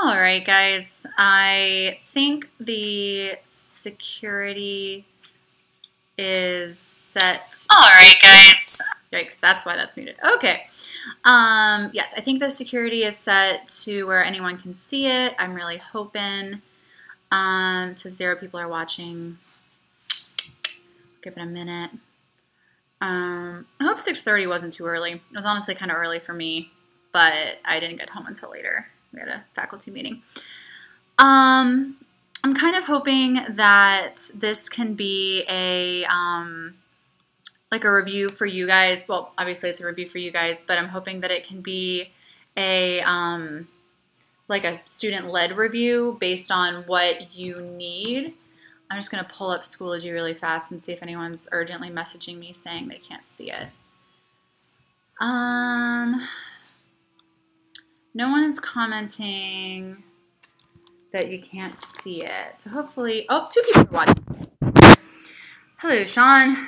All right, guys. I think the security is set. All right, guys. Yikes, that's why that's muted. Okay. Yes, I think the security is set to where anyone can see it. I'm really hoping. It says 0 people are watching. Give it a minute. I hope 6:30 wasn't too early. It was honestly kind of early for me, but I didn't get home until later. We had a faculty meeting. I'm kind of hoping that this can be a like a review for you guys. Well, obviously it's a review for you guys, but I'm hoping that it can be a like a student-led review based on what you need. I'm just going to pull up Schoology really fast and see if anyone's urgently messaging me saying they can't see it. No one is commenting that you can't see it. So hopefully, oh, 2 people are watching. Hello, Sean.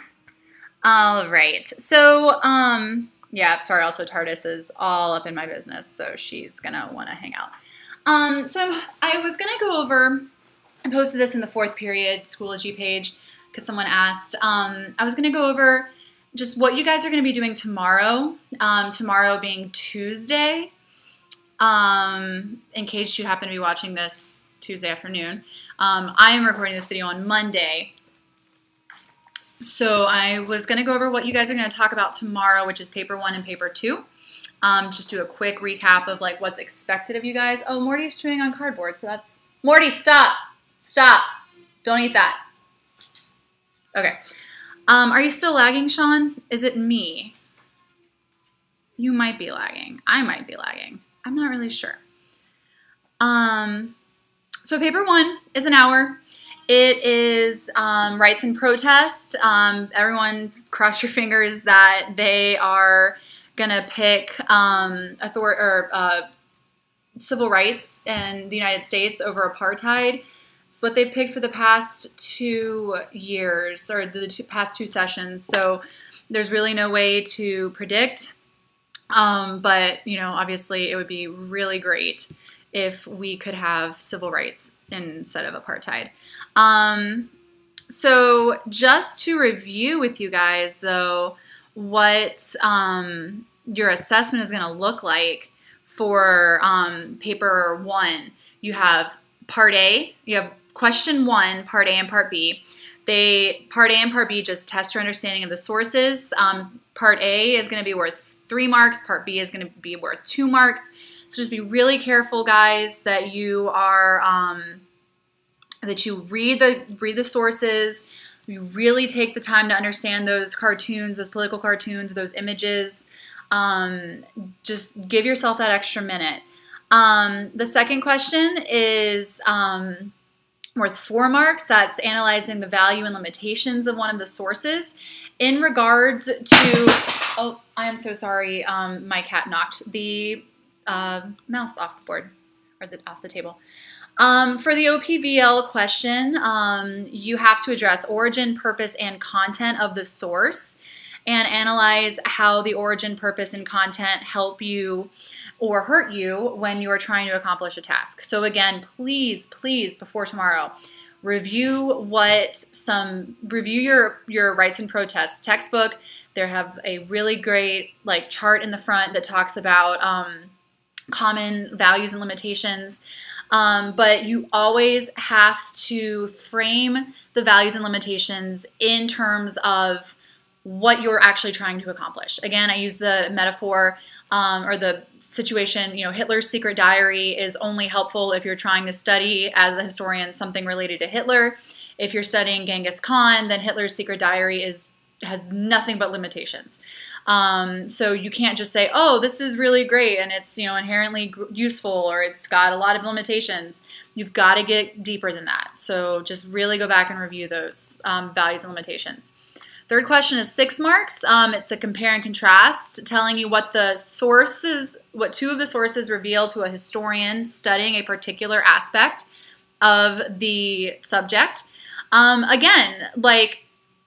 All right. So, yeah, sorry, also TARDIS is all up in my business, so she's going to want to hang out. So I was going to go over, I posted this in the 4th period Schoology page because someone asked. I was going to go over just what you guys are going to be doing tomorrow, tomorrow being Tuesday, in case you happen to be watching this Tuesday afternoon. I am recording this video on Monday. So I was going to go over what you guys are going to talk about tomorrow, which is paper 1 and paper 2. Just do a quick recap of like what's expected of you guys. Oh, Morty's chewing on cardboard, so that's... Morty, stop! Stop! Don't eat that. Okay. Are you still lagging, Sean? Is it me? You might be lagging. I might be lagging. I'm not really sure. So paper 1 is an hour. It is rights and protest. Everyone cross your fingers that they are gonna pick civil rights in the United States over apartheid. It's what they picked for the past 2 years, or the past 2 sessions. So there's really no way to predict. But, you know, obviously it would be really great if we could have civil rights instead of apartheid. So just to review with you guys, though, what your assessment is going to look like for paper 1. You have part A, you have question 1, part A and part B. Part A and part B just test your understanding of the sources. Part A is going to be worth 3 marks. Part B is going to be worth 2 marks. So just be really careful, guys, that you are that you read the sources. You really take the time to understand those cartoons, those political cartoons, those images. Just give yourself that extra minute. The second question is worth 4 marks. That's analyzing the value and limitations of one of the sources. In regards to, oh, I am so sorry. My cat knocked the mouse off the board, or off the table. For the OPVL question, you have to address origin, purpose, and content of the source and analyze how the origin, purpose, and content help you or hurt you when you are trying to accomplish a task. So again, please, please, before tomorrow, review your rights and protests textbook. They have a really great like chart in the front that talks about common values and limitations. But you always have to frame the values and limitations in terms of what you're actually trying to accomplish. Again, I use the metaphor or the situation, you know, Hitler's secret diary is only helpful if you're trying to study as a historian something related to Hitler. If you're studying Genghis Khan, then Hitler's secret diary has nothing but limitations. So you can't just say, oh, this is really great and it's, you know, inherently useful, or it's got a lot of limitations. You've got to get deeper than that. So just really go back and review those values and limitations. Third question is 6 marks. It's a compare and contrast, telling you what 2 of the sources reveal to a historian studying a particular aspect of the subject. Again, like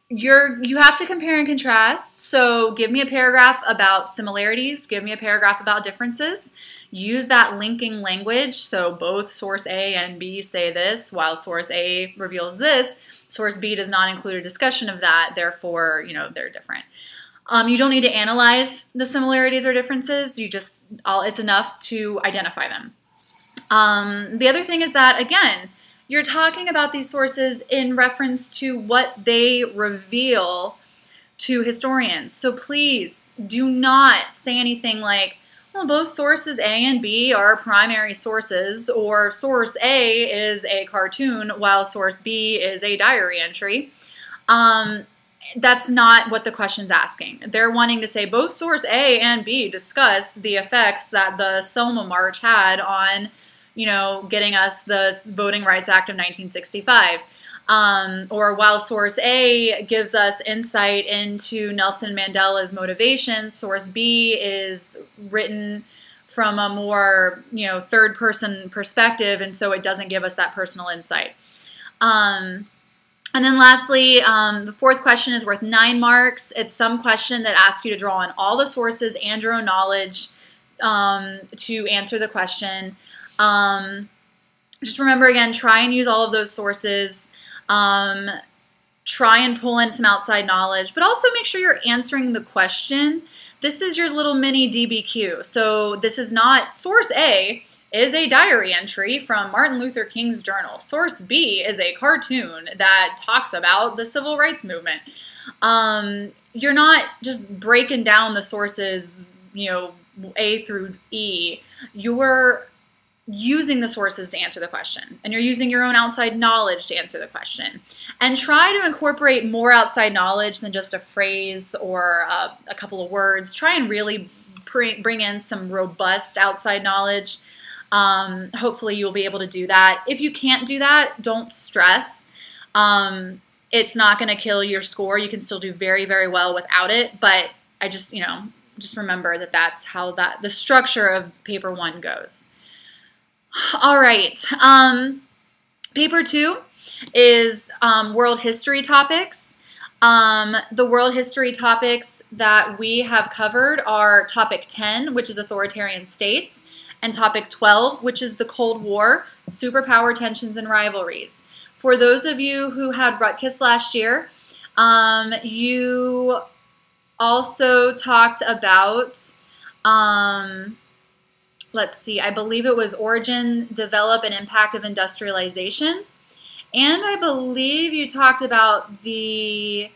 you have to compare and contrast. So give me a paragraph about similarities. Give me a paragraph about differences. use that linking language. So both source A and B say this, while source A reveals this. Source B does not include a discussion of that, therefore, they're different. You don't need to analyze the similarities or differences. It's enough to identify them. The other thing is that, again, you're talking about these sources in reference to what they reveal to historians. So please do not say anything like, well, both sources A and B are primary sources, or source A is a cartoon while source B is a diary entry. That's not what the question's asking. They're wanting to say both source A and B discuss the effects that the Selma March had on, getting us the Voting Rights Act of 1965. Or while source A gives us insight into Nelson Mandela's motivation, source B is written from a more, third-person perspective, and so it doesn't give us that personal insight. And then lastly, the fourth question is worth 9 marks. It's some question that asks you to draw on all the sources and your own knowledge to answer the question. Just remember, again, try and use all of those sources. Try and pull in some outside knowledge, but also make sure you're answering the question. This is your little mini DBQ. So this is not source A is a diary entry from Martin Luther King's journal. Source B is a cartoon that talks about the civil rights movement. You're not just breaking down the sources, A through E. You're using the sources to answer the question, and you're using your own outside knowledge to answer the question. And try to incorporate more outside knowledge than just a phrase or a couple of words. Try and really bring in some robust outside knowledge. Hopefully you'll be able to do that. If you can't do that, don't stress. It's not going to kill your score. You can still do very, very well without it, but I just remember that that's how the structure of paper 1 goes. All right, paper 2 is world history topics. The world history topics that we have covered are topic 10, which is authoritarian states, and topic 12, which is the Cold War, superpower tensions and rivalries. For those of you who had Rutgers last year, you also talked about let's see, I believe it was origin, develop, and impact of industrialization. And I believe you talked about the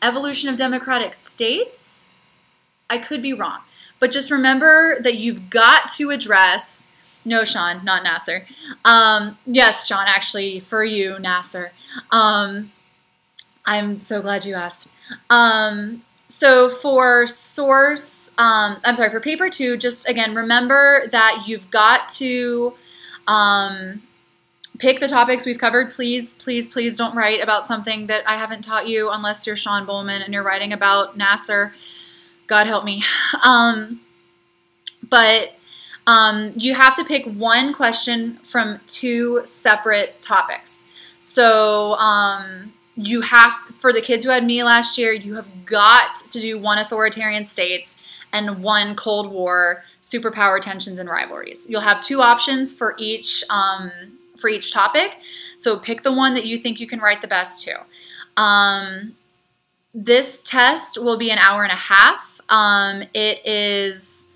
evolution of democratic states. I could be wrong. But just remember that you've got to address, no, Sean, not Nasser. Yes, Sean, actually, for you, Nasser. I'm so glad you asked. So for for paper 2, just again, remember that you've got to pick the topics we've covered. Please, please, please don't write about something that I haven't taught you unless you're Sean Bowman and you're writing about Nasser. God help me. But you have to pick one question from 2 separate topics. So you have, for the kids who had me last year, you have got to do 1 authoritarian states and 1 Cold War, superpower tensions and rivalries. You'll have 2 options for each topic. So pick the one that you think you can write the best to. This test will be an hour and a half. It is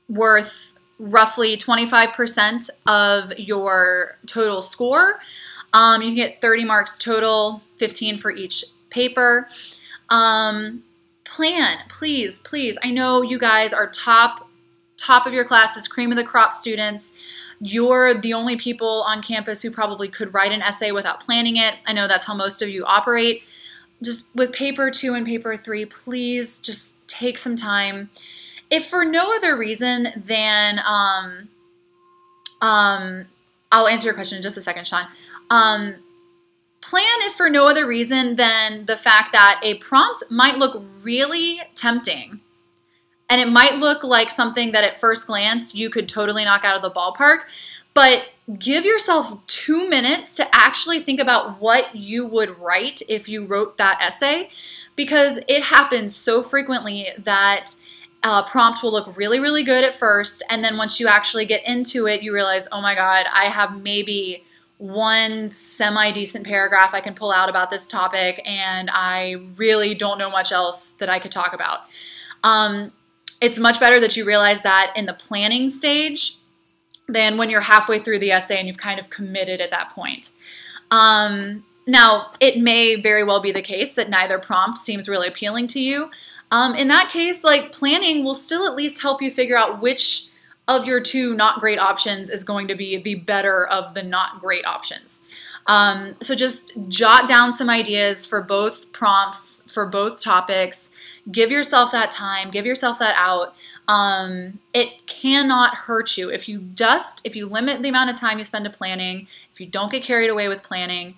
worth roughly 25% of your total score. You can get 30 marks total, 15 for each paper. Plan, please, please. I know you guys are top of your classes, cream of the crop students. You're the only people on campus who probably could write an essay without planning it. I know that's how most of you operate. Just with paper 2 and paper 3, please just take some time. If for no other reason than, I'll answer your question in just a second, Sean. Plan if for no other reason than the fact that a prompt might look really tempting. And it might look like something that at first glance you could totally knock out of the ballpark. But give yourself 2 minutes to actually think about what you would write if you wrote that essay. Because it happens so frequently that prompt will look really, really good at first, and then once you actually get into it, you realize, oh my God, I have maybe one semi-decent paragraph I can pull out about this topic, and I really don't know much else that I could talk about. It's much better that you realize that in the planning stage than when you're halfway through the essay and you've kind of committed at that point. Now, it may very well be the case that neither prompt seems really appealing to you. In that case, like, planning will still at least help you figure out which of your two not great options is going to be the better of the not great options. So just jot down some ideas for both prompts, for both topics. Give yourself that time, give yourself that out. It cannot hurt you. If you limit the amount of time you spend to planning, if you don't get carried away with planning,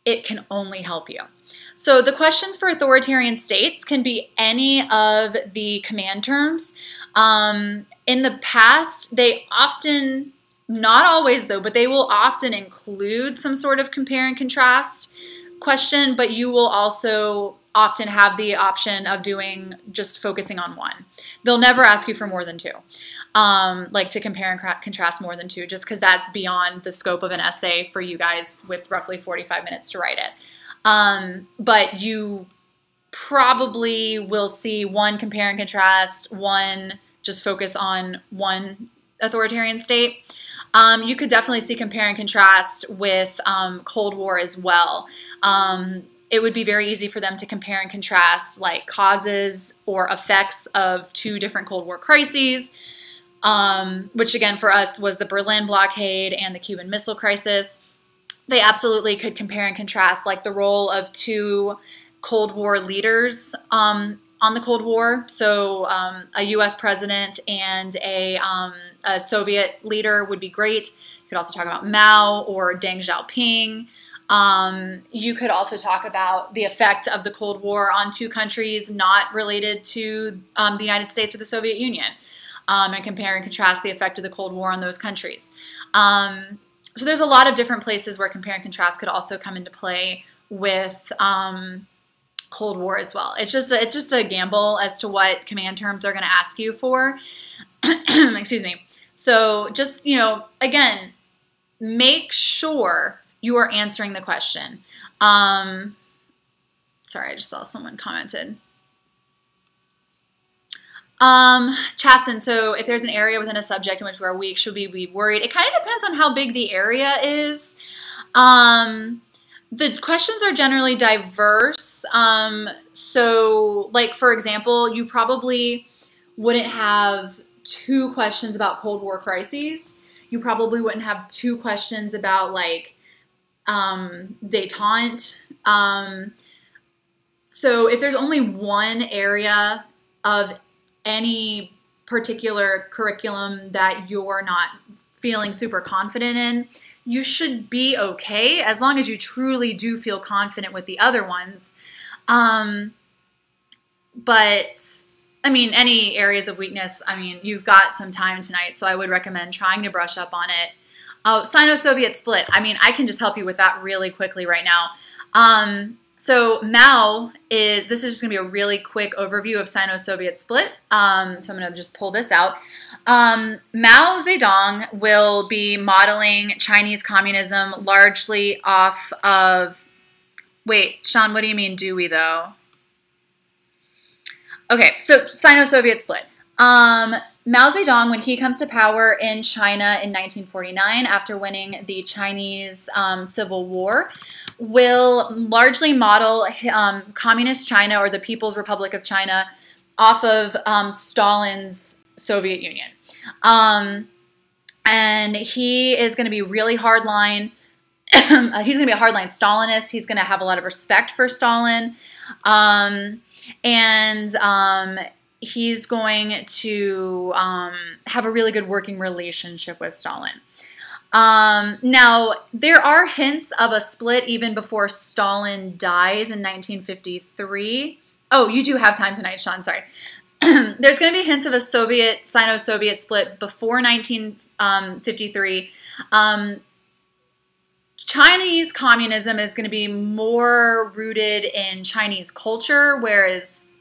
it can only help you. So the questions for authoritarian states can be any of the command terms. In the past, they often, not always though, but they will often include some sort of compare and contrast question, but you will also often have the option of just focusing on one. They'll never ask you for more than two, like to compare and contrast more than two, just because that's beyond the scope of an essay for you guys with roughly 45 minutes to write it. But you probably will see one compare and contrast, one just focus on one authoritarian state. You could definitely see compare and contrast with Cold War as well. It would be very easy for them to compare and contrast like causes or effects of two different Cold War crises, which again for us was the Berlin blockade and the Cuban Missile Crisis. They absolutely could compare and contrast like the role of two Cold War leaders on the Cold War. So a U.S. president and a Soviet leader would be great. You could also talk about Mao or Deng Xiaoping. You could also talk about the effect of the Cold War on two countries not related to the United States or the Soviet Union, and compare and contrast the effect of the Cold War on those countries. So there's a lot of different places where compare and contrast could also come into play with Cold War as well. It's just a gamble as to what command terms they're going to ask you for. Excuse me. So just, again, make sure you are answering the question. Sorry, I just saw someone commented. Chasten, so if there's an area within a subject in which we're weak, should we be worried? It kind of depends on how big the area is. The questions are generally diverse. So like, for example, you probably wouldn't have 2 questions about Cold War crises. You probably wouldn't have 2 questions about like détente. So if there's only one area of any particular curriculum that you're not feeling super confident in, you should be okay as long as you truly do feel confident with the other ones. But I mean, any areas of weakness, I mean, you've got some time tonight, so I would recommend trying to brush up on it. Oh, Sino-Soviet split. I mean, I can just help you with that really quickly right now. So Mao this is just going to be a really quick overview of Sino-Soviet split. So I'm going to just pull this out. Mao Zedong will be modeling Chinese communism largely off of, wait, Sean, what do you mean do we though? Okay, so Sino-Soviet split. Mao Zedong, when he comes to power in China in 1949 after winning the Chinese Civil War, will largely model communist China or the People's Republic of China off of Stalin's Soviet Union. And he is going to be really hardline. He's going to be a hardline Stalinist. He's going to have a lot of respect for Stalin. He's going to have a really good working relationship with Stalin. Now, there are hints of a split even before Stalin dies in 1953. Oh, you do have time tonight, Sean, sorry. There's going to be hints of a Sino-Soviet split before 1953. Chinese communism is going to be more rooted in Chinese culture, whereas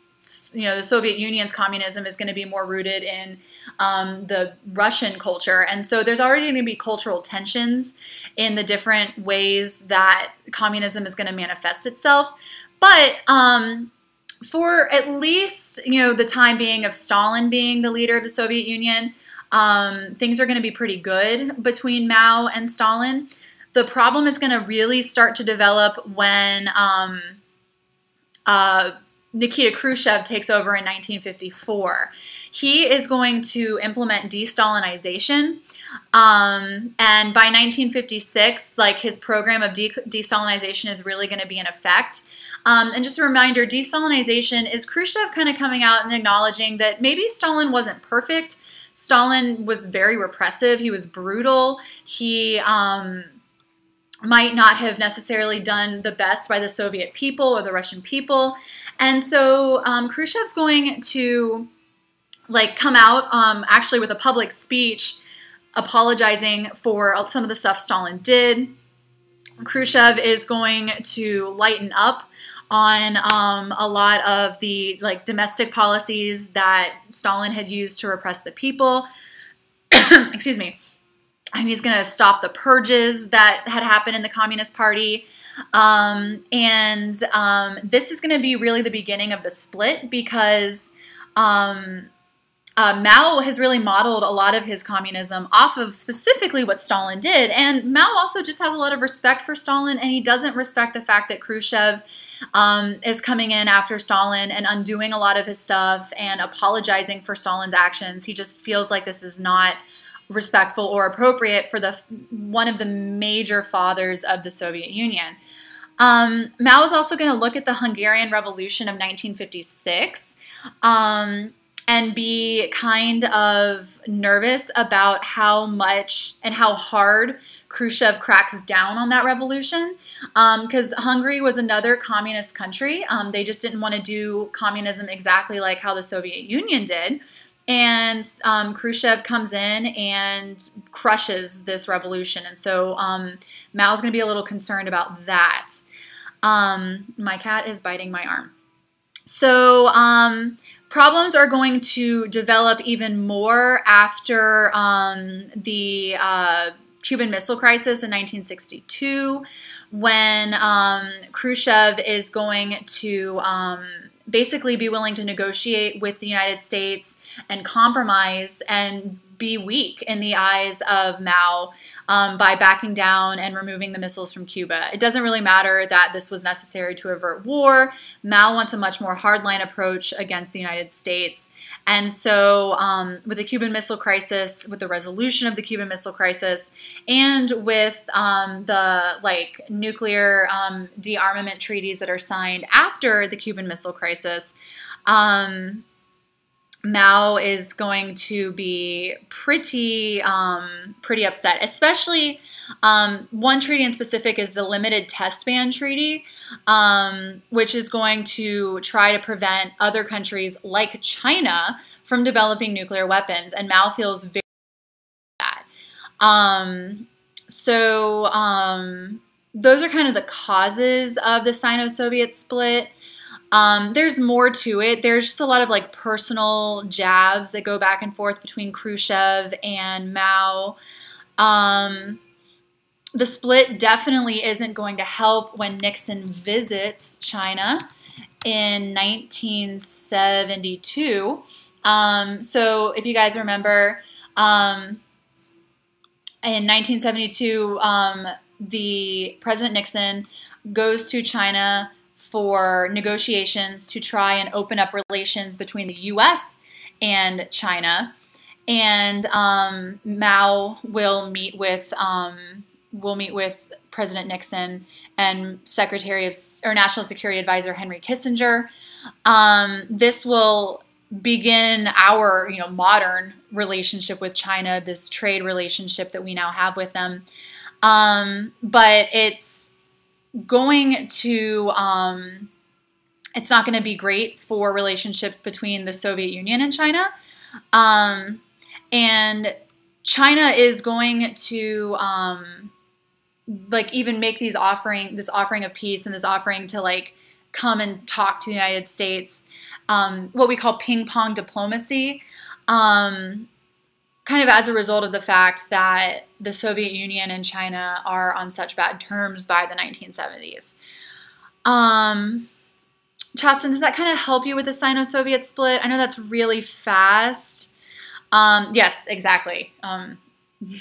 the Soviet Union's communism is going to be more rooted in the Russian culture. And so there's already going to be cultural tensions in the different ways that communism is going to manifest itself. But for at least, the time being of Stalin being the leader of the Soviet Union, things are going to be pretty good between Mao and Stalin. The problem is going to really start to develop when Nikita Khrushchev takes over in 1954. He is going to implement de-Stalinization, and by 1956, like, his program of de-Stalinization is really going to be in effect. And just a reminder, de-Stalinization is Khrushchev kind of coming out and acknowledging that maybe Stalin wasn't perfect. Stalin was very repressive. He was brutal. He might not have necessarily done the best by the Soviet people or the Russian people. And so Khrushchev's going to come out actually with a public speech apologizing for some of the stuff Stalin did. Khrushchev is going to lighten up on a lot of the domestic policies that Stalin had used to repress the people. Excuse me. And he's going to stop the purges that had happened in the Communist Party. This is going to be really the beginning of the split, because Mao has really modeled a lot of his communism off of specifically what Stalin did. And Mao also just has a lot of respect for Stalin, and he doesn't respect the fact that Khrushchev is coming in after Stalin and undoing a lot of his stuff and apologizing for Stalin's actions. He just feels like this is not respectful or appropriate for one of the major fathers of the Soviet Union. Mao is also going to look at the Hungarian Revolution of 1956 and be kind of nervous about how much and how hard Khrushchev cracks down on that revolution, because Hungary was another communist country. They just didn't want to do communism exactly like how the Soviet Union did. And Khrushchev comes in and crushes this revolution. And so Mao's going to be a little concerned about that. My cat is biting my arm. So problems are going to develop even more after the Cuban Missile Crisis in 1962, when Khrushchev is going to basically be willing to negotiate with the United States and compromise and be weak in the eyes of Mao by backing down and removing the missiles from Cuba. It doesn't really matter that this was necessary to avert war. Mao wants a much more hardline approach against the United States. And so with the Cuban Missile Crisis, with the resolution of the Cuban Missile Crisis, and with the nuclear de-armament treaties that are signed after the Cuban Missile Crisis, Mao is going to be pretty upset. Especially one treaty in specific is the Limited Test Ban Treaty, which is going to try to prevent other countries like China from developing nuclear weapons. And Mao feels very bad. Those are kind of the causes of the Sino-Soviet split. There's more to it. There's just a lot of personal jabs that go back and forth between Khrushchev and Mao. The split definitely isn't going to help when Nixon visits China in 1972. So if you guys remember, in 1972, the President Nixon goes to China for negotiations to try and open up relations between the U.S. and China, and Mao will meet with President Nixon and National Security Advisor Henry Kissinger. This will begin our modern relationship with China, this trade relationship that we now have with them. But it's going to it's not going to be great for relationships between the Soviet Union and China, and China is going to even make this offering of peace and this offering to come and talk to the United States, what we call ping pong diplomacy, kind of as a result of the fact that the Soviet Union and China are on such bad terms by the 1970s. Chasten, does that kind of help you with the Sino-Soviet split? I know that's really fast. Yes, exactly.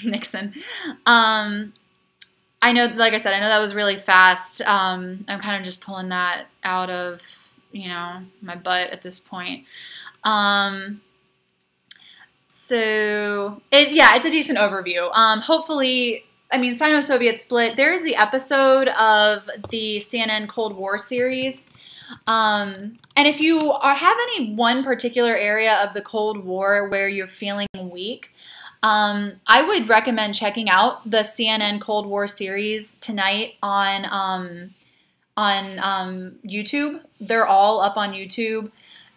Nixon. I know, like I said, I know that was really fast. I'm kind of just pulling that out of, you know, my butt at this point. So, it's a decent overview. Hopefully, I mean, Sino-Soviet split, there is the episode of the CNN Cold War series. And if you have any one particular area of the Cold War where you're feeling weak, I would recommend checking out the CNN Cold War series tonight on YouTube. They're all up on YouTube.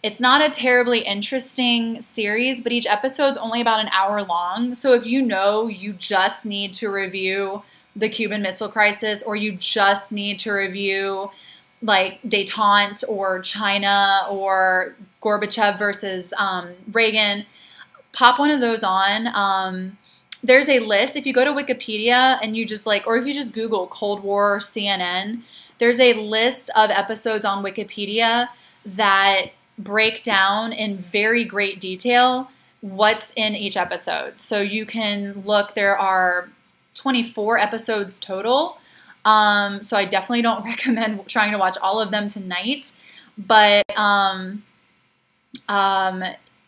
It's not a terribly interesting series, but each episode's only about an hour long. So if you know you just need to review the Cuban Missile Crisis, or you just need to review like détente or China or Gorbachev versus Reagan, pop one of those on. There's a list. If you go to Wikipedia and you just or if you just Google Cold War CNN, there's a list of episodes on Wikipedia that break down in very great detail what's in each episode. So you can look, there are 24 episodes total. So I definitely don't recommend trying to watch all of them tonight, but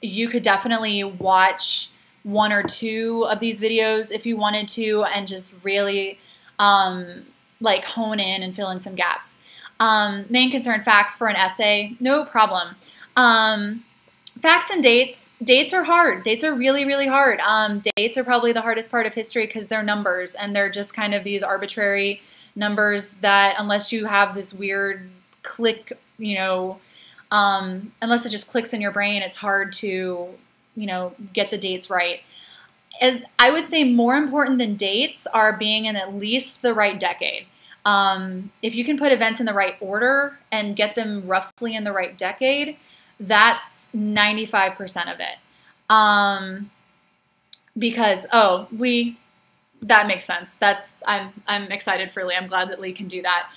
you could definitely watch one or two of these videos if you wanted to, and just really hone in and fill in some gaps. Main concern facts for an essay, no problem. Facts and dates. Dates are hard. Dates are really, really hard. Dates are probably the hardest part of history because they're numbers, and they're just kind of these arbitrary numbers that, unless you have this weird click, unless it just clicks in your brain, it's hard to, get the dates right. As I would say, more important than dates are being in at least the right decade. If you can put events in the right order and get them roughly in the right decade, that's 95% of it. Because, Lee, that makes sense. I'm excited for Lee. I'm glad that Lee can do that.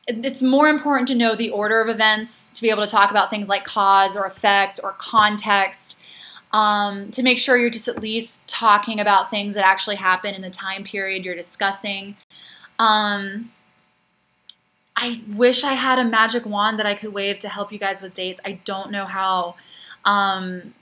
It's more important to know the order of events, to be able to talk about things like cause or effect or context, to make sure you're just at least talking about things that actually happen in the time period you're discussing. I wish I had a magic wand that I could wave to help you guys with dates. I don't know how.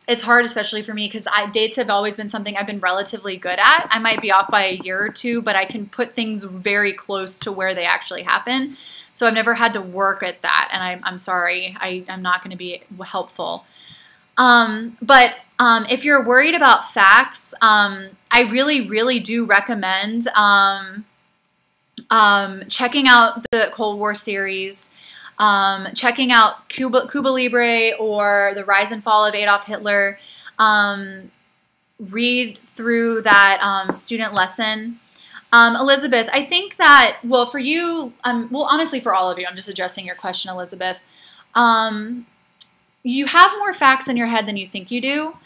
It's hard, especially for me, because dates have always been something I've been relatively good at. I might be off by a year or two, but I can put things very close to where they actually happen. So I've never had to work at that, and I'm sorry. I'm not going to be helpful. But if you're worried about facts, I really, really do recommend checking out the Cold War series, checking out Cuba Libre or The Rise and Fall of Adolf Hitler. Read through that student lesson. Elizabeth, I think that, well, for you, honestly, for all of you, I'm just addressing your question, Elizabeth. You have more facts in your head than you think you do.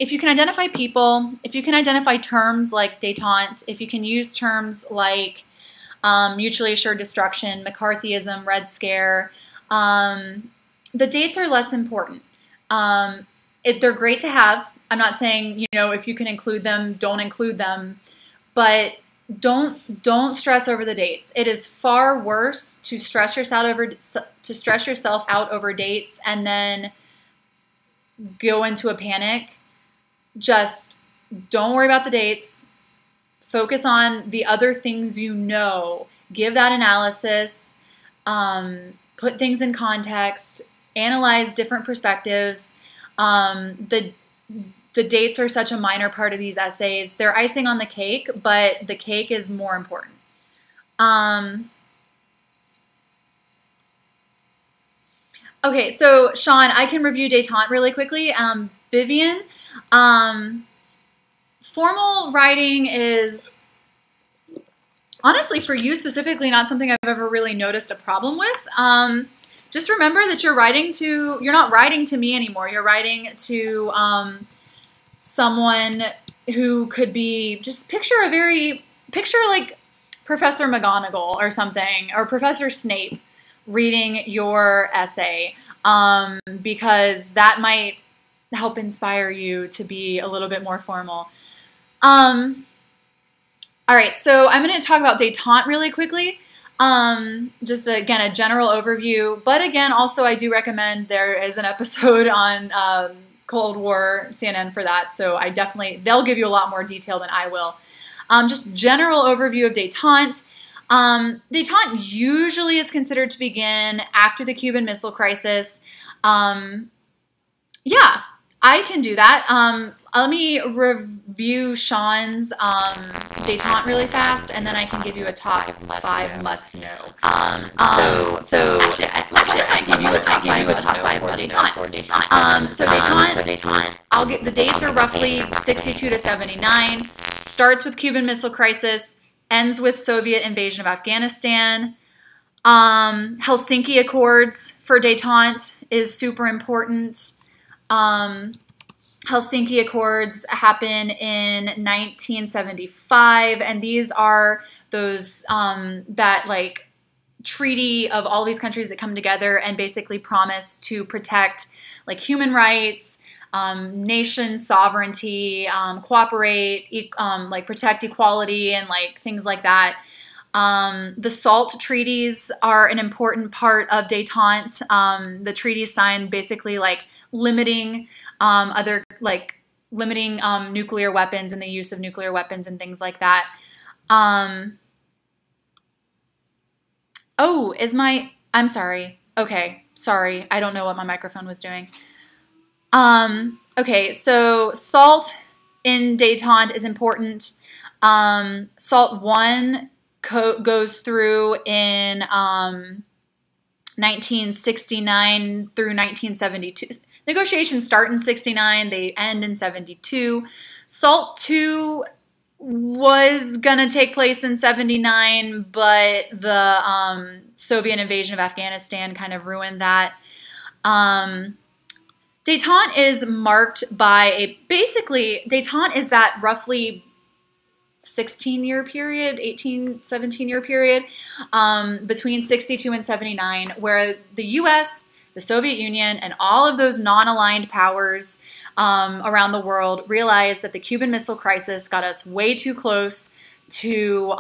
If you can identify people, if you can identify terms like détente, if you can use terms like mutually assured destruction, McCarthyism, Red Scare, the dates are less important. They're great to have. I'm not saying, if you can include them, don't include them, but don't stress over the dates. It is far worse to stress yourself out over dates and then go into a panic. Just don't worry about the dates. Focus on the other things you know. Give that analysis. Put things in context. Analyze different perspectives. The dates are such a minor part of these essays. They're icing on the cake, but the cake is more important. Okay, so Sean, I can review détente really quickly. Vivian, formal writing is honestly, for you specifically, not something I've ever really noticed a problem with. Just remember that you're not writing to me anymore. You're writing to someone who could be, just picture like Professor McGonagall or something, or Professor Snape reading your essay, because that might help inspire you to be a little bit more formal. All right, so I'm going to talk about détente really quickly. Just again, a general overview, but again, also I do recommend there is an episode on Cold War CNN for that, so they'll give you a lot more detail than I will. Just general overview of détente. Détente usually is considered to begin after the Cuban Missile Crisis. Yeah, I can do that. Let me review Sean's détente really fast, and then I can give you a top 5 must know. Actually, I give you a top 5 for détente. So détente, I'll get the dates are roughly 62 to 79. Starts with Cuban Missile Crisis, ends with Soviet invasion of Afghanistan. Helsinki Accords for détente is super important. Helsinki Accords happen in 1975, and these are those that like treaty of all these countries that come together and basically promise to protect like human rights, nation sovereignty, cooperate, like protect equality and like things like that. The SALT treaties are an important part of détente. The treaties signed basically like limiting nuclear weapons and the use of nuclear weapons and things like that. I'm sorry. Okay, sorry. I don't know what my microphone was doing. Okay, so SALT in détente is important. SALT 1 goes through in 1969 through 1972. Negotiations start in 69, they end in 72. SALT 2 was going to take place in 79, but the Soviet invasion of Afghanistan kind of ruined that. Détente is marked by détente is that roughly 16-year period, 17-year period, between 62 and 79, where the U.S., the Soviet Union, and all of those non-aligned powers around the world realized that the Cuban Missile Crisis got us way too close to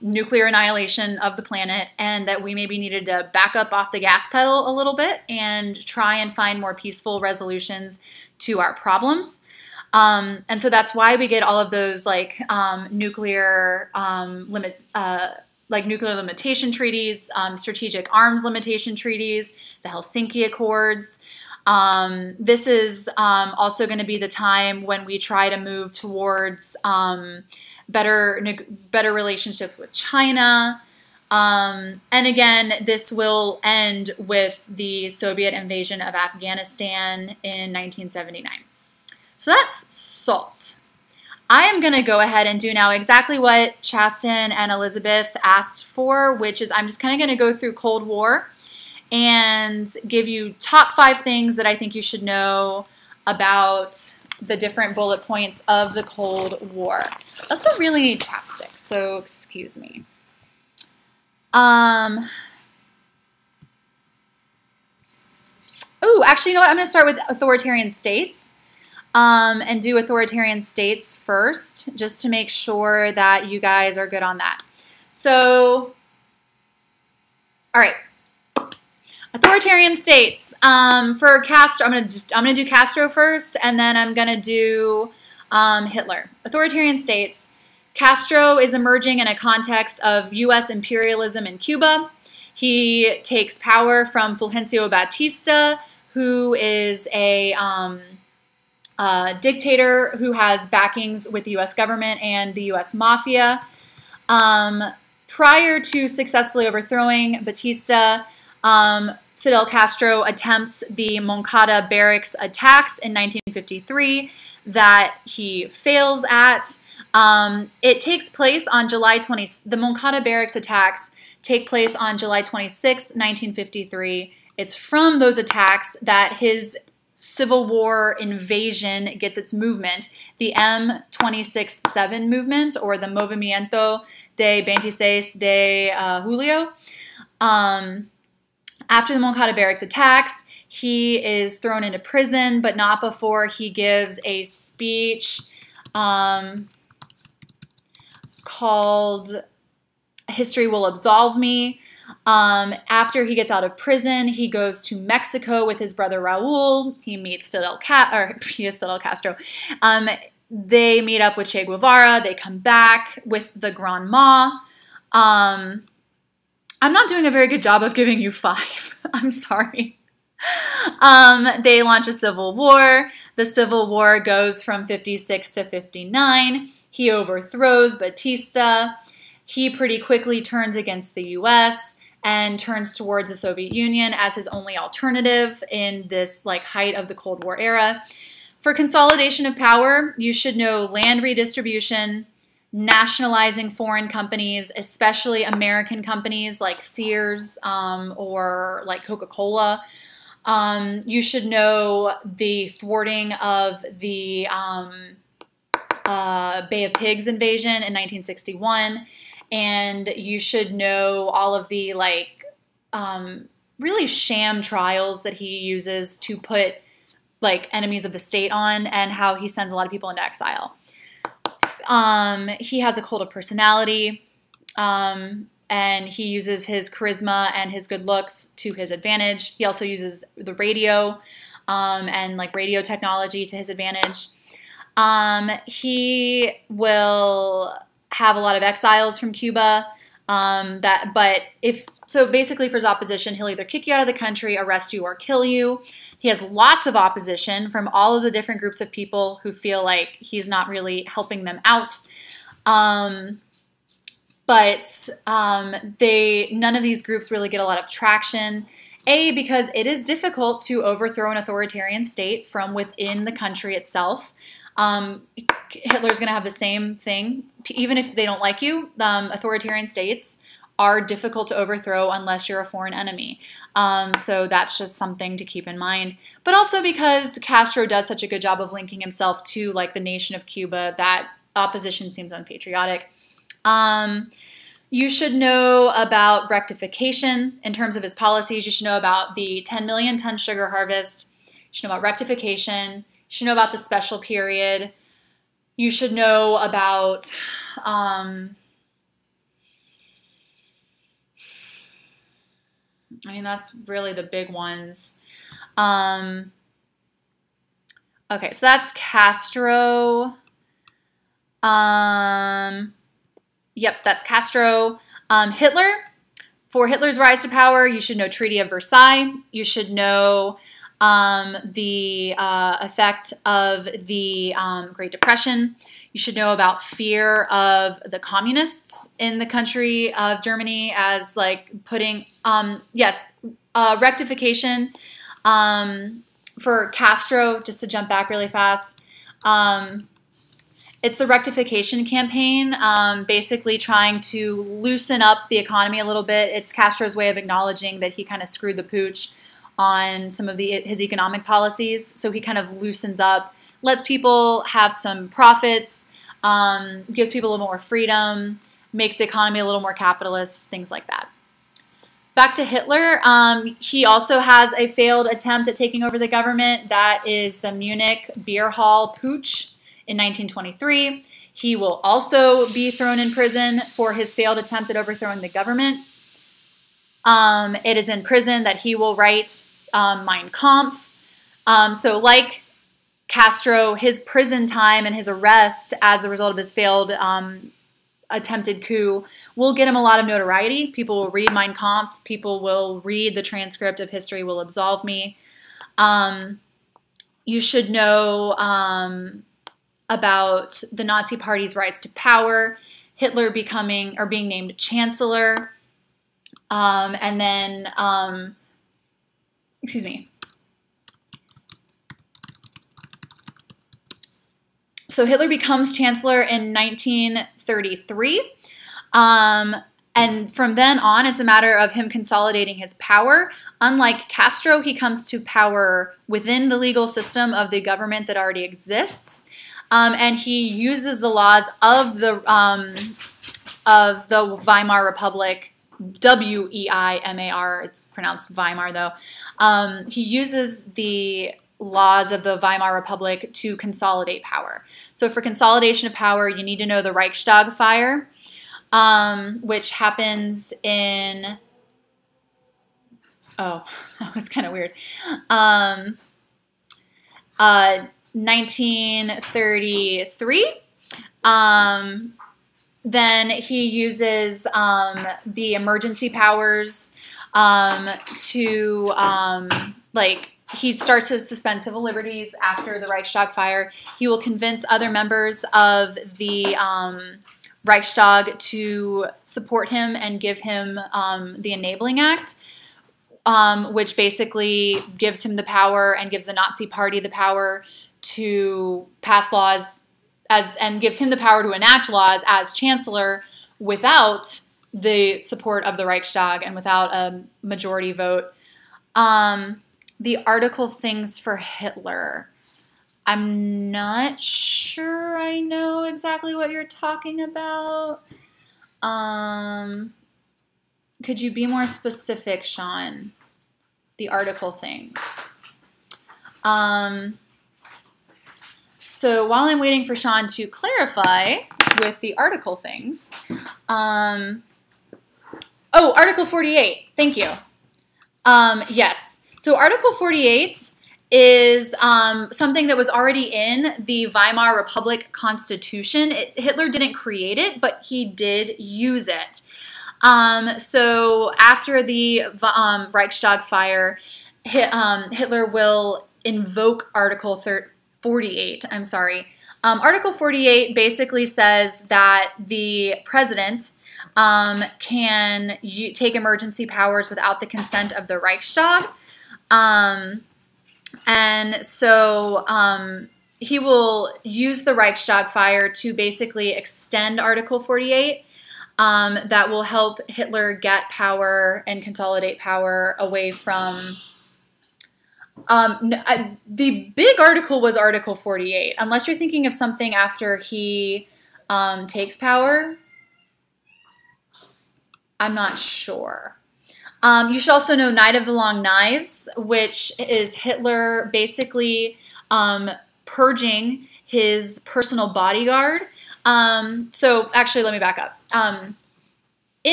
nuclear annihilation of the planet, and that we maybe needed to back up off the gas pedal a little bit and try and find more peaceful resolutions to our problems. And so that's why we get all of those like nuclear limitation treaties, strategic arms limitation treaties, the Helsinki Accords. This is also going to be the time when we try to move towards better relationships with China. And again, this will end with the Soviet invasion of Afghanistan in 1979. So that's SALT. I am going to go ahead and do now exactly what Chasten and Elizabeth asked for, which is I'm just kind of going to go through Cold War and give you top 5 things that I think you should know about the different bullet points of the Cold War. I also really need chapstick, so excuse me. Oh, actually, you know what? I'm going to start with authoritarian states. And do authoritarian states first, just to make sure that you guys are good on that. So, all right, authoritarian states. For Castro, I'm gonna do Castro first, and then I'm gonna do Hitler. Authoritarian states. Castro is emerging in a context of U.S. imperialism in Cuba. He takes power from Fulgencio Batista, who is a dictator who has backings with the U.S. government and the U.S. mafia. Prior to successfully overthrowing Batista, Fidel Castro attempts the Moncada barracks attacks in 1953 that he fails at. It takes place on July 20. The Moncada Barracks attacks take place on July 26, 1953. It's from those attacks that his Civil War invasion gets its movement, the M-26-7 movement, or the Movimiento de 26 de Julio. After the Moncada Barracks attacks, he is thrown into prison, but not before he gives a speech called History Will Absolve Me. After he gets out of prison, he goes to Mexico with his brother Raul. He meets Fidel Castro. They meet up with Che Guevara. They come back with the Grand Ma. I'm not doing a very good job of giving you 5. I'm sorry. They launch a civil war. The civil war goes from 56 to 59. He overthrows Batista. He pretty quickly turns against the U.S. and turns towards the Soviet Union as his only alternative in this height of the Cold War era. For consolidation of power, you should know land redistribution, nationalizing foreign companies, especially American companies like Sears or like Coca-Cola. You should know the thwarting of the Bay of Pigs invasion in 1961. And you should know all of the really sham trials that he uses to put enemies of the state on, and how he sends a lot of people into exile. He has a cult of personality, and he uses his charisma and his good looks to his advantage. He also uses the radio and radio technology to his advantage. He will have a lot of exiles from Cuba. Basically for his opposition, he'll either kick you out of the country, arrest you, or kill you. He has lots of opposition from all of the different groups of people who feel like he's not really helping them out. None of these groups really get a lot of traction. Because it is difficult to overthrow an authoritarian state from within the country itself. Hitler's going to have the same thing. Even if they don't like you, authoritarian states are difficult to overthrow unless you're a foreign enemy. So that's just something to keep in mind. But also because Castro does such a good job of linking himself to the nation of Cuba, that opposition seems unpatriotic. You should know about rectification in terms of his policies. You should know about the 10 million ton sugar harvest. You should know about rectification. You should know about the special period. You should know about that's really the big ones. Okay, so that's Castro. Yep, that's Castro. Hitler. For Hitler's rise to power, you should know Treaty of Versailles. You should know the effect of the Great Depression. You should know about fear of the communists in the country of Germany as putting, rectification for Castro, just to jump back really fast. It's the rectification campaign, basically trying to loosen up the economy a little bit. It's Castro's way of acknowledging that he kind of screwed the pooch on some of his economic policies. So he kind of loosens up, lets people have some profits, gives people a little more freedom, makes the economy a little more capitalist, things like that. Back to Hitler, he also has a failed attempt at taking over the government. That is the Munich beer hall putsch in 1923. He will also be thrown in prison for his failed attempt at overthrowing the government. It is in prison that he will write Mein Kampf. So like Castro, his prison time and his arrest as a result of his failed attempted coup will get him a lot of notoriety. People will read Mein Kampf. People will read the transcript of History Will Absolve Me. You should know about the Nazi Party's rise to power, Hitler being named chancellor, and then, So Hitler becomes chancellor in 1933. And from then on, it's a matter of him consolidating his power. Unlike Castro, he comes to power within the legal system of the government that already exists. And he uses the laws of the Weimar Republic, Weimar, it's pronounced Weimar though. He uses the laws of the Weimar Republic to consolidate power. So for consolidation of power, you need to know the Reichstag fire, which happens in, oh, that was kind of weird, 1933. Then he uses the emergency powers to, he starts to suspend civil liberties after the Reichstag fire. He will convince other members of the Reichstag to support him and give him the Enabling Act, which basically gives him the power and gives the Nazi Party the power to pass laws and gives him the power to enact laws as chancellor without the support of the Reichstag and without a majority vote. The article things for Hitler. I'm not sure I know exactly what you're talking about. Could you be more specific, Sean? The article things. So while I'm waiting for Sean to clarify with the article things, oh, Article 48, thank you. Yes, so Article 48 is something that was already in the Weimar Republic Constitution. Hitler didn't create it, but he did use it. So after the Reichstag fire, Hitler will invoke Article 48. I'm sorry. Article 48 basically says that the president can take emergency powers without the consent of the Reichstag. And so he will use the Reichstag fire to basically extend Article 48. That will help Hitler get power and consolidate power away from... the big article was Article 48, unless you're thinking of something after he takes power. I'm not sure. You should also know Night of the Long Knives, which is Hitler basically purging his personal bodyguard. So actually, let me back up.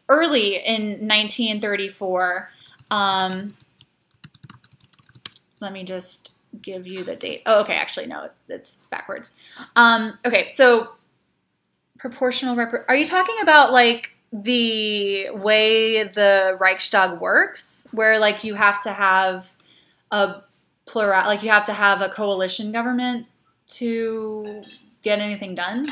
Early in 1934, let me just give you the date. Oh, okay, actually, no, it's backwards. Okay, so proportional are you talking about like the way the Reichstag works, where like you have to have a plural, like you have to have a coalition government to get anything done?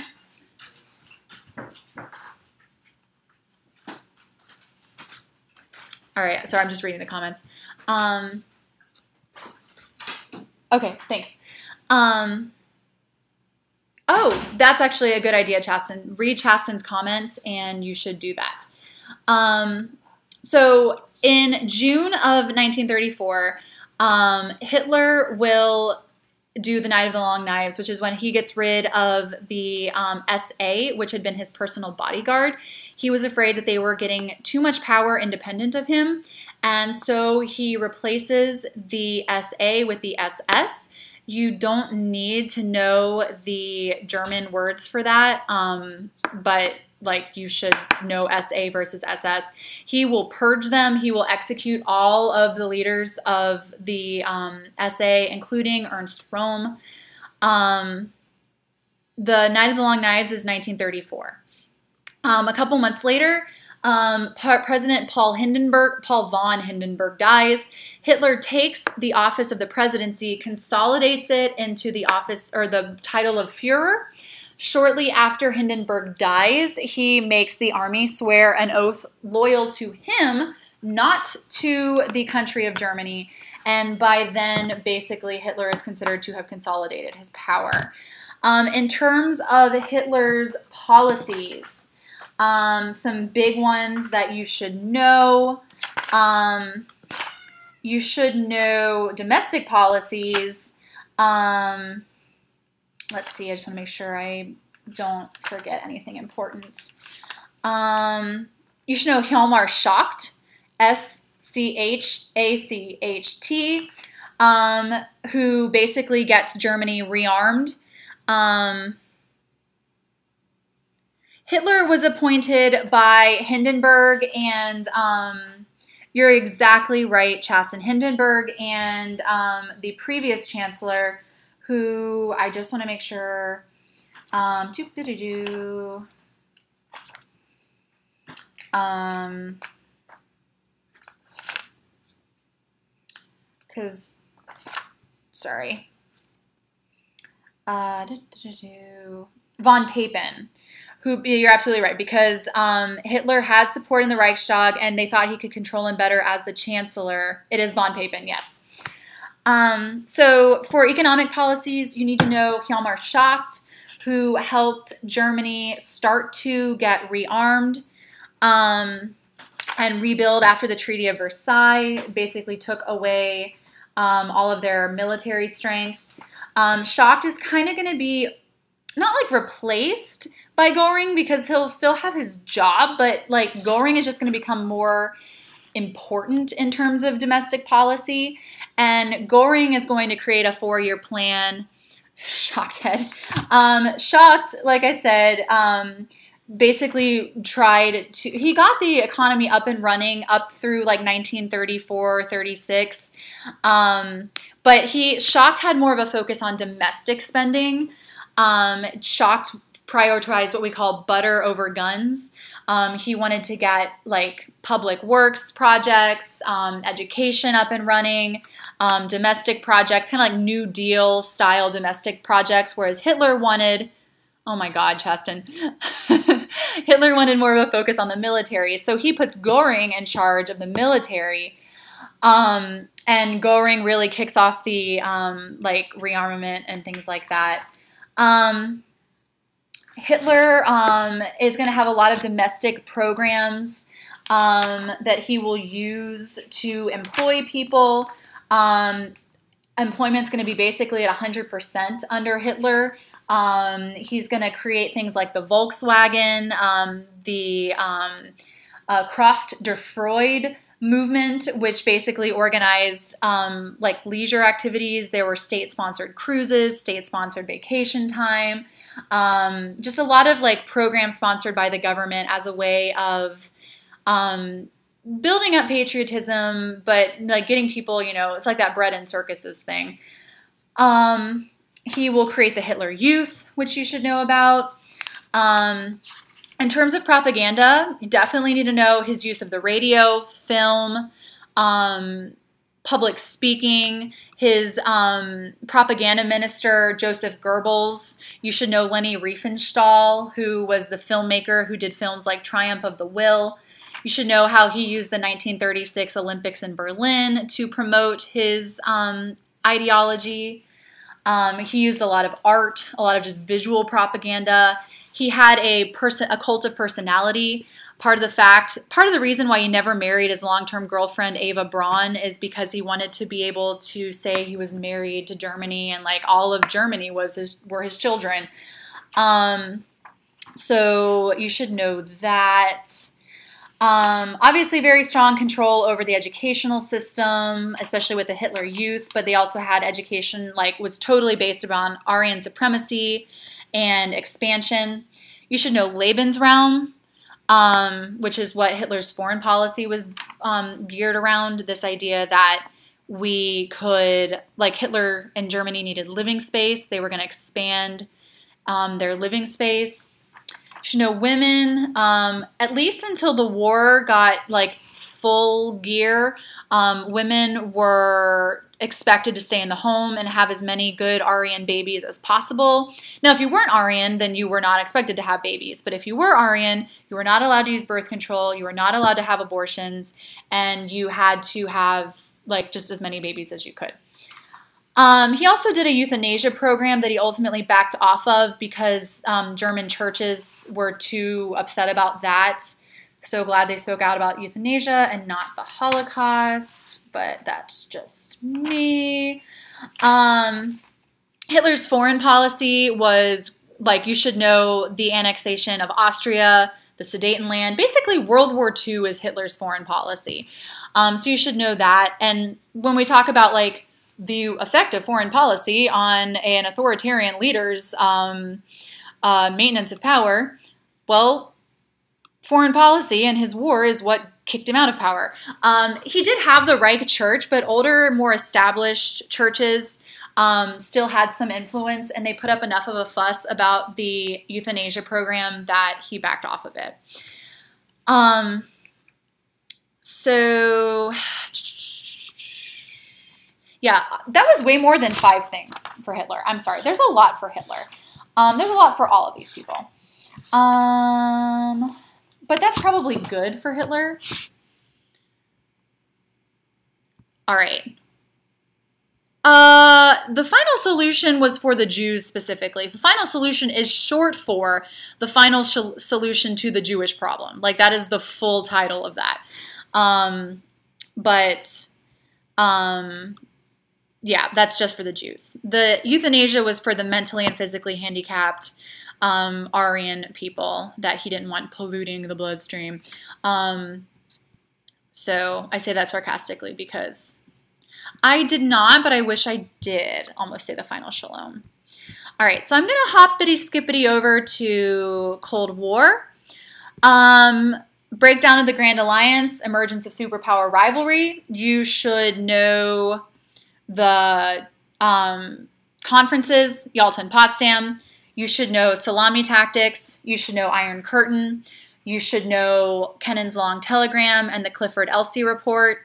All right, sorry, I'm just reading the comments. Okay, thanks. Oh, that's actually a good idea, Chasten. Read Chasten's comments, and you should do that. So in June of 1934, Hitler will do the Night of the Long Knives, which is when he gets rid of the SA, which had been his personal bodyguard. He was afraid that they were getting too much power independent of him, and so he replaces the SA with the SS. You don't need to know the German words for that, but like you should know SA versus SS. He will purge them. He will execute all of the leaders of the SA, including Ernst Röhm. The Night of the Long Knives is 1934. A couple months later, President Paul von Hindenburg dies. Hitler takes the office of the presidency, consolidates it into the office or the title of Führer. Shortly after Hindenburg dies, he makes the army swear an oath loyal to him, not to the country of Germany. And by then, basically, Hitler is considered to have consolidated his power. In terms of Hitler's policies, some big ones that you should know. You should know domestic policies. Let's see, I just want to make sure I don't forget anything important. You should know Gilmore Schacht, S-C-H-A-C-H-T, who basically gets Germany rearmed. Hitler was appointed by Hindenburg, and you're exactly right, Chasten. Hindenburg and the previous chancellor, who I just want to make sure, because, sorry, von Papen, who, you're absolutely right, because Hitler had support in the Reichstag, and they thought he could control him better as the chancellor. It is von Papen, yes. So for economic policies, you need to know Gilmore Schacht, who helped Germany start to get rearmed and rebuild after the Treaty of Versailles, basically took away all of their military strength. Schacht is kind of going to be not like replaced by Göring, because he'll still have his job, but like Göring is just going to become more important in terms of domestic policy. And Göring is going to create a 4-year plan. Schacht head. Schacht, like I said, basically tried to, he got the economy up and running up through like 1934, 36. But Schacht had more of a focus on domestic spending. Schacht prioritized what we call butter over guns. He wanted to get like public works projects, education up and running, domestic projects, kind of like New Deal style domestic projects, whereas Hitler wanted, oh my God, Chasten, Hitler wanted more of a focus on the military. So he puts Göring in charge of the military, and Göring really kicks off the like rearmament and things like that. Hitler is going to have a lot of domestic programs that he will use to employ people. Employment's going to be basically at 100% under Hitler. He's going to create things like the Volkswagen, the Kraft der Freude movement, which basically organized like leisure activities. There were state-sponsored cruises, state-sponsored vacation time, just a lot of like programs sponsored by the government as a way of building up patriotism, but like getting people, you know, it's like that bread and circuses thing. He will create the Hitler Youth, which you should know about. In terms of propaganda, you definitely need to know his use of the radio, film, public speaking, his propaganda minister, Joseph Goebbels. You should know Leni Riefenstahl, who was the filmmaker who did films like Triumph of the Will. You should know how he used the 1936 Olympics in Berlin to promote his ideology. He used a lot of art, a lot of just visual propaganda. He had a cult of personality. Part of the reason why he never married his long-term girlfriend Eva Braun is because he wanted to be able to say he was married to Germany, and like all of Germany were his children. So you should know that. Obviously very strong control over the educational system, especially with the Hitler Youth, but they also had education was totally based upon Aryan supremacy and expansion. You should know Lebensraum, which is what Hitler's foreign policy was geared around, this idea that we could, Hitler and Germany needed living space. They were going to expand their living space. You should know women, at least until the war got full gear, women were expected to stay in the home and have as many good Aryan babies as possible. Now, if you weren't Aryan, then you were not expected to have babies. But if you were Aryan, you were not allowed to use birth control, you were not allowed to have abortions, and you had to have just as many babies as you could. He also did a euthanasia program that he ultimately backed off of because German churches were too upset about that. So glad they spoke out about euthanasia and not the Holocaust, but that's just me. Hitler's foreign policy was, like, you should know the annexation of Austria, the Sudetenland. Basically, World War II is Hitler's foreign policy. So you should know that. And when we talk about, like, the effect of foreign policy on an authoritarian leader's maintenance of power, well, foreign policy and his war is what kicked him out of power. He did have the Reich Church, but older, more established churches still had some influence, and they put up enough of a fuss about the euthanasia program that he backed off of it. So, yeah, that was way more than 5 things for Hitler. I'm sorry. There's a lot for Hitler. There's a lot for all of these people. But that's probably good for Hitler. All right. The final solution was for the Jews specifically. The final solution is short for the final solution to the Jewish problem. Like, that is the full title of that. Yeah, that's just for the Jews. The euthanasia was for the mentally and physically handicapped Aryan people that he didn't want polluting the bloodstream. So I say that sarcastically because I did not, but I wish I did almost say the final shalom. All right, so I'm going to hoppity-skippity over to Cold War. Breakdown of the Grand Alliance, emergence of superpower rivalry. You should know the conferences, Yalta and Potsdam. You should know salami tactics. You should know Iron Curtain. You should know Kennan's Long Telegram and the Clifford Elsey Report.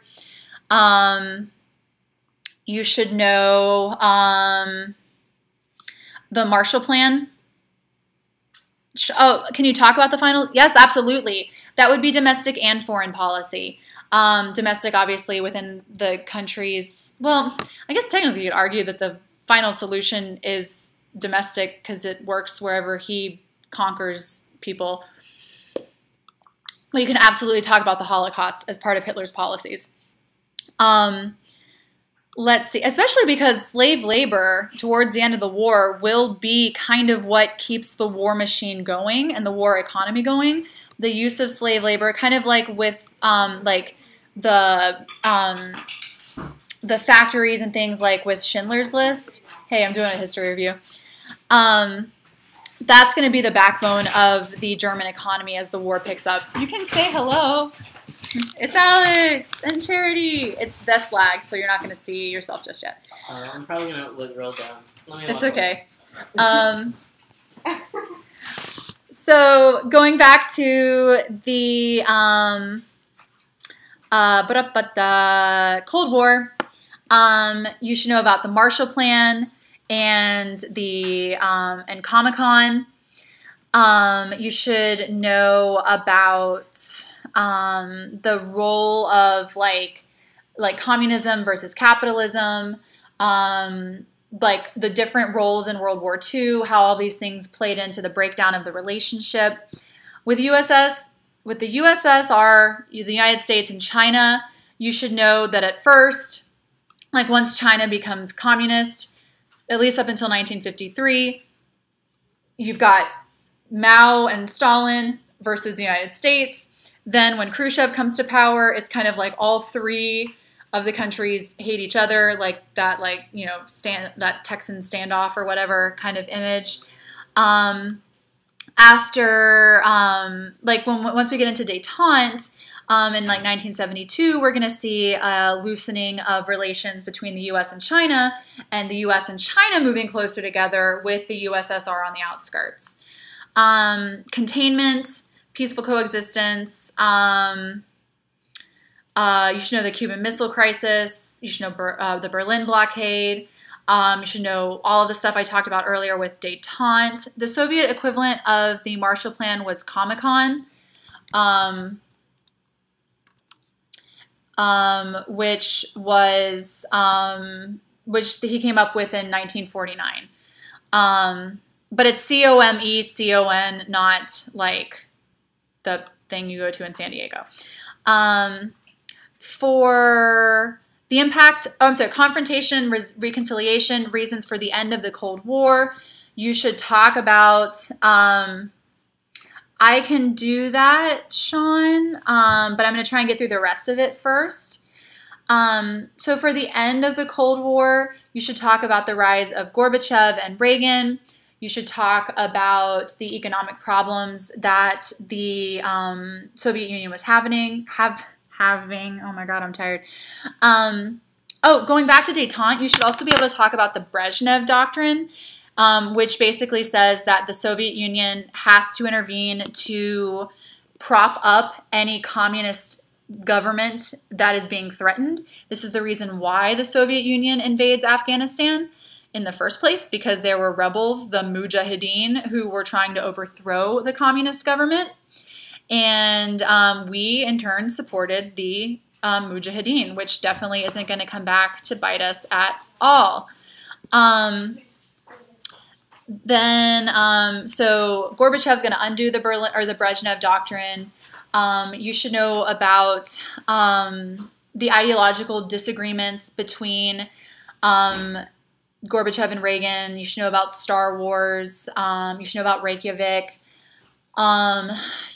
You should know the Marshall Plan. Oh, can you talk about the final? Yes, absolutely. That would be domestic and foreign policy. Domestic, obviously, within the countries. Well, I guess technically you'd argue that the final solution is domestic because it works wherever he conquers people. But you can absolutely talk about the Holocaust as part of Hitler's policies. Let's see, especially because slave labor towards the end of the war will be kind of what keeps the war machine going and the war economy going. The use of slave labor, kind of like with like the factories and things like with Schindler's List. Hey, I'm doing a history review. That's going to be the backbone of the German economy as the war picks up. You can say hello. It's Alex and Charity. It's this lag, so you're not going to see yourself just yet. I'm probably going to look real down. It's okay. So going back to the Cold War, you should know about the Marshall Plan and the and Comecon. You should know about the role of like communism versus capitalism, like the different roles in World War II, how all these things played into the breakdown of the relationship. With the USSR, the United States and China, you should know that at first, like once China becomes communist, at least up until 1953, you've got Mao and Stalin versus the United States. Then when Khrushchev comes to power, it's kind of like all three of the countries hate each other, like that, like, you know, that Texan standoff or whatever kind of image. After, like once we get into détente, in like 1972, we're going to see a loosening of relations between the U.S. and China U.S. and China moving closer together with the USSR on the outskirts. Containment, peaceful coexistence. You should know the Cuban Missile Crisis. You should know the Berlin blockade. You should know all of the stuff I talked about earlier with détente. The Soviet equivalent of the Marshall Plan was Comecon, which was which he came up with in 1949. But it's COMECON, not like the thing you go to in San Diego. For the impact, confrontation, reconciliation, reasons for the end of the Cold War, you should talk about, I can do that, Sean, but I'm going to try and get through the rest of it first. So for the end of the Cold War, you should talk about the rise of Gorbachev and Reagan. You should talk about the economic problems that the Soviet Union was having. Oh my God, I'm tired. Going back to détente, you should also be able to talk about the Brezhnev Doctrine, which basically says that the Soviet Union has to intervene to prop up any communist government that is being threatened. This is the reason why the Soviet Union invades Afghanistan in the first place, because there were rebels, the Mujahideen, who were trying to overthrow the communist government. And we, in turn, supported the Mujahideen, which definitely isn't going to come back to bite us at all. So Gorbachev's going to undo the Brezhnev Doctrine. You should know about the ideological disagreements between Gorbachev and Reagan. You should know about Star Wars. You should know about Reykjavik.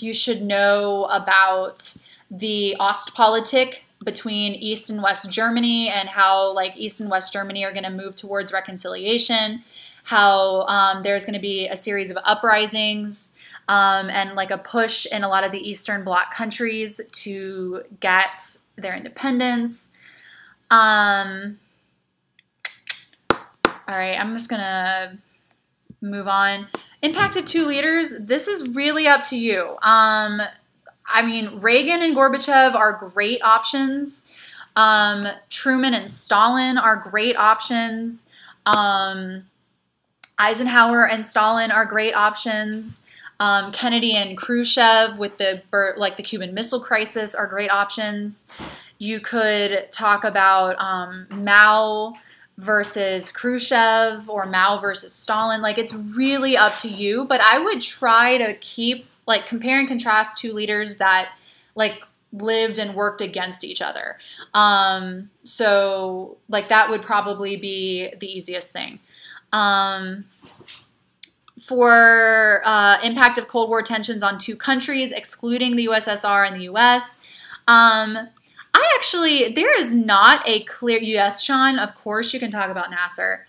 You should know about the Ostpolitik between East and West Germany, and how like East and West Germany are going to move towards reconciliation, how there's going to be a series of uprisings and like a push in a lot of the Eastern Bloc countries to get their independence. All right, I'm just going to move on. Impact of two leaders, this is really up to you. I mean, Reagan and Gorbachev are great options. Truman and Stalin are great options. Eisenhower and Stalin are great options. Kennedy and Khrushchev with the Cuban Missile Crisis are great options. You could talk about Mao versus Khrushchev or Mao versus Stalin. Like, it's really up to you, but I would try to keep, like, compare and contrast two leaders that, like, lived and worked against each other. So, like, that would probably be the easiest thing. For impact of Cold War tensions on two countries, excluding the USSR and the US, there is not a clear, yes, Sean, of course you can talk about Nasser.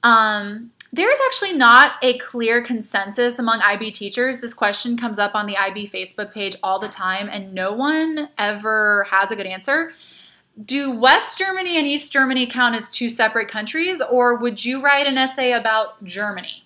There is actually not a clear consensus among IB teachers. This question comes up on the IB Facebook page all the time, and no one ever has a good answer. Do West Germany and East Germany count as two separate countries, or would you write an essay about Germany?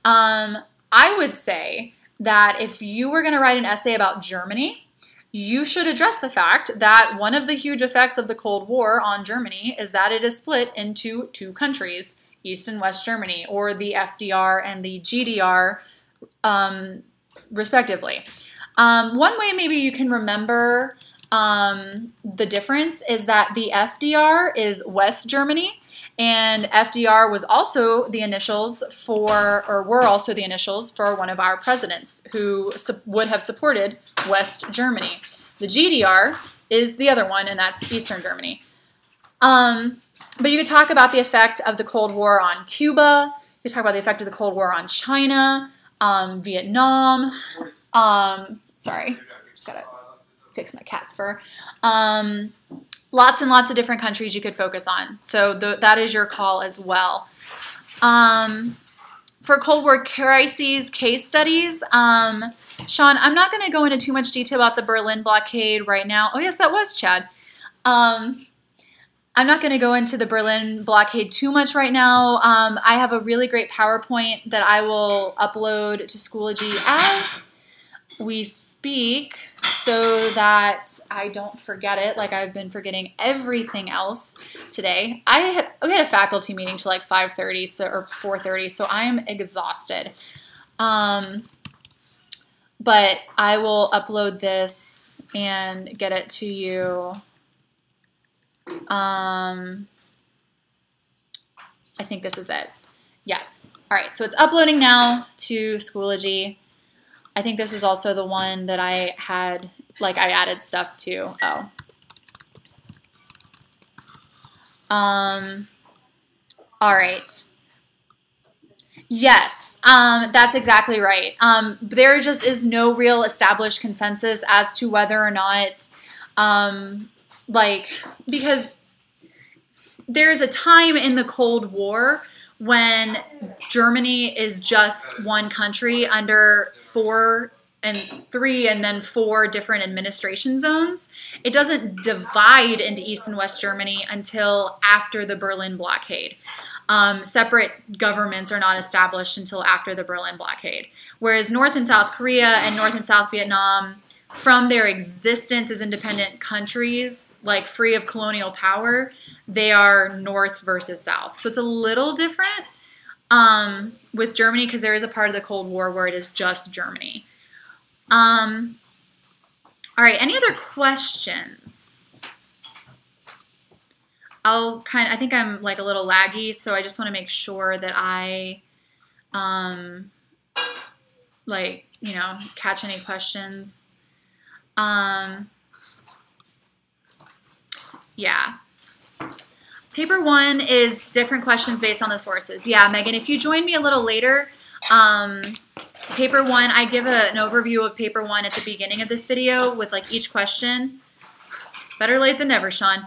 I would say that if you were going to write an essay about Germany, you should address the fact that one of the huge effects of the Cold War on Germany is that it is split into two countries, East and West Germany, or the FDR and the GDR, respectively. One way maybe you can remember the difference is that the FDR is West Germany, and FDR was also the initials for, or were also the initials for one of our presidents who would have supported West Germany. The GDR is the other one, and that's Eastern Germany. But you could talk about the effect of the Cold War on Cuba. You could talk about the effect of the Cold War on China, Vietnam. Sorry, just gotta fix my cat's fur. Lots and lots of different countries you could focus on. So that is your call as well. For Cold War crises case studies, Sean, I'm not going to go into too much detail about the Berlin blockade right now. Oh, yes, that was Chad. I'm not going to go into the Berlin blockade too much right now. I have a really great PowerPoint that I will upload to Schoology as we speak so that I don't forget it, like I've been forgetting everything else today. We had a faculty meeting till like 5:30 or 4:30, so I'm exhausted. But I will upload this and get it to you I think this is it. Yes. All right, so it's uploading now to Schoology. I think this is also the one that I had, like I added stuff to. Oh. All right. Yes, that's exactly right. There just is no real established consensus as to whether or not, because there's a time in the Cold War when Germany is just one country under 4 and then 4 different administration zones. It doesn't divide into East and West Germany until after the Berlin blockade. Separate governments are not established until after the Berlin blockade. Whereas North and South Korea and North and South Vietnam, from their existence as independent countries, like free of colonial power, they are North versus South. So it's a little different with Germany because there is a part of the Cold War where it is just Germany. All right, any other questions? I think I'm like a little laggy, so I just want to make sure that I, catch any questions. Yeah. Paper 1 is different questions based on the sources. Yeah, Megan, if you join me a little later, Paper 1, I give an overview of Paper 1 at the beginning of this video with like each question. Better late than never, Sean.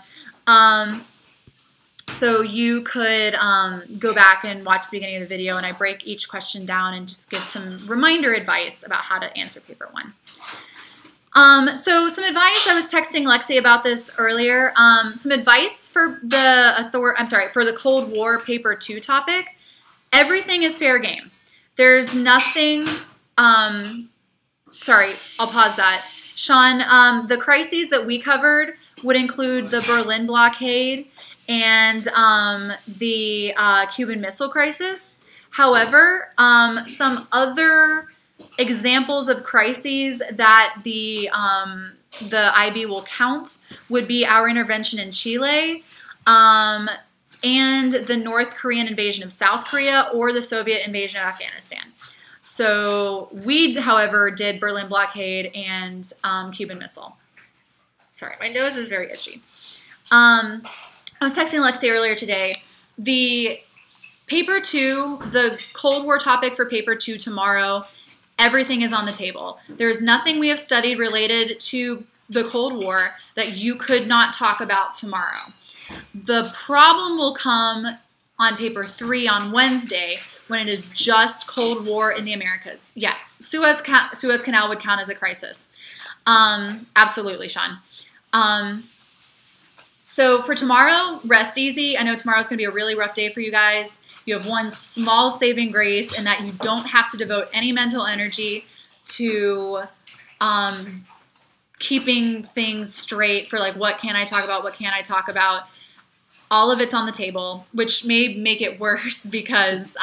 So you could go back and watch the beginning of the video, and I break each question down and just give some reminder advice about how to answer Paper 1. So some advice, I was texting Lexi about this earlier. Some advice for for the Cold War Paper 2 topic. Everything is fair game. There's nothing, sorry, I'll pause that. Sean, the crises that we covered would include the Berlin blockade and the Cuban Missile Crisis. However, some other examples of crises that the IB will count would be our intervention in Chile and the North Korean invasion of South Korea or the Soviet invasion of Afghanistan. So we, however, did Berlin blockade and Cuban Missile. Sorry, my nose is very itchy. I was texting Lexi earlier today. The Paper 2, the Cold War topic for Paper 2 tomorrow, everything is on the table. There's nothing we have studied related to the Cold War that you could not talk about tomorrow. The problem will come on Paper 3 on Wednesday when it is just Cold War in the Americas. Yes, Suez Canal would count as a crisis. Absolutely, Sean. So for tomorrow, rest easy. I know tomorrow's going to be a really rough day for you guys. You have one small saving grace in that you don't have to devote any mental energy to keeping things straight for like, what can I talk about? What can't I talk about? All of it's on the table, which may make it worse because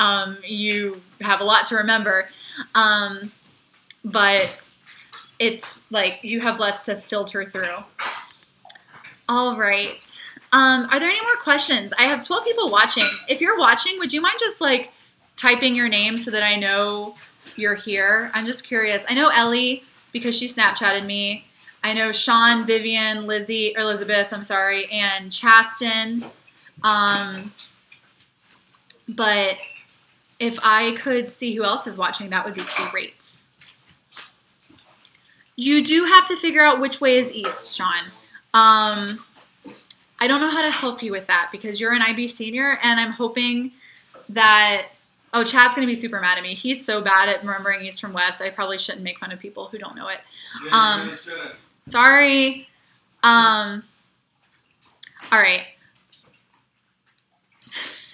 you have a lot to remember. But it's like you have less to filter through. All right. Are there any more questions? I have 12 people watching. If you're watching, would you mind just like typing your name so that I know you're here? I'm just curious. I know Ellie because she Snapchatted me. I know Sean, Vivian, Lizzie, or Elizabeth, I'm sorry, and Chasten. But if I could see who else is watching, that would be great. You do have to figure out which way is east, Sean. I don't know how to help you with that because you're an IB senior, and I'm hoping that, oh, Chad's going to be super mad at me. He's so bad at remembering east from west. I probably shouldn't make fun of people who don't know it. Sorry. All right.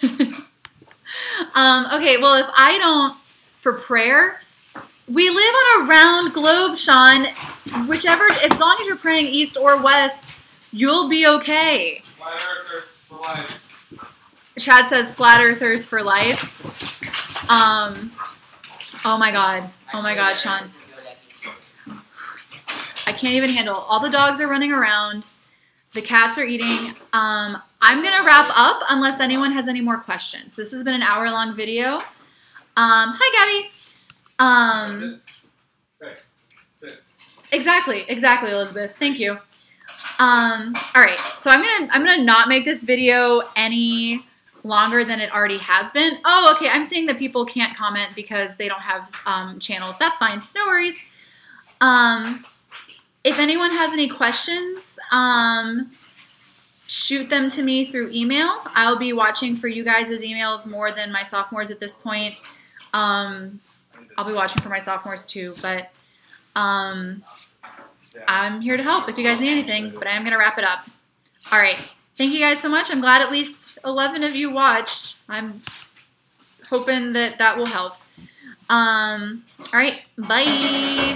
Okay, well, if I don't, for prayer, we live on a round globe, Sean. Whichever, as long as you're praying east or west, you'll be okay. Flat earthers for life. Chad says flat earthers for life. Oh my God. Oh my God, Sean. I can't even handle. All the dogs are running around. The cats are eating. I'm going to wrap up unless anyone has any more questions. This has been an hour-long video. Hi, Gabby. Right. Sit. Exactly, Elizabeth. Thank you. All right, so I'm gonna not make this video any longer than it already has been. Oh, okay. I'm seeing that people can't comment because they don't have channels. That's fine. No worries. If anyone has any questions, shoot them to me through email. I'll be watching for you guys' emails more than my sophomores at this point. I'll be watching for my sophomores too, but I'm here to help if you guys need anything, but I am going to wrap it up. All right. Thank you guys so much. I'm glad at least 11 of you watched. I'm hoping that that will help. All right. Bye.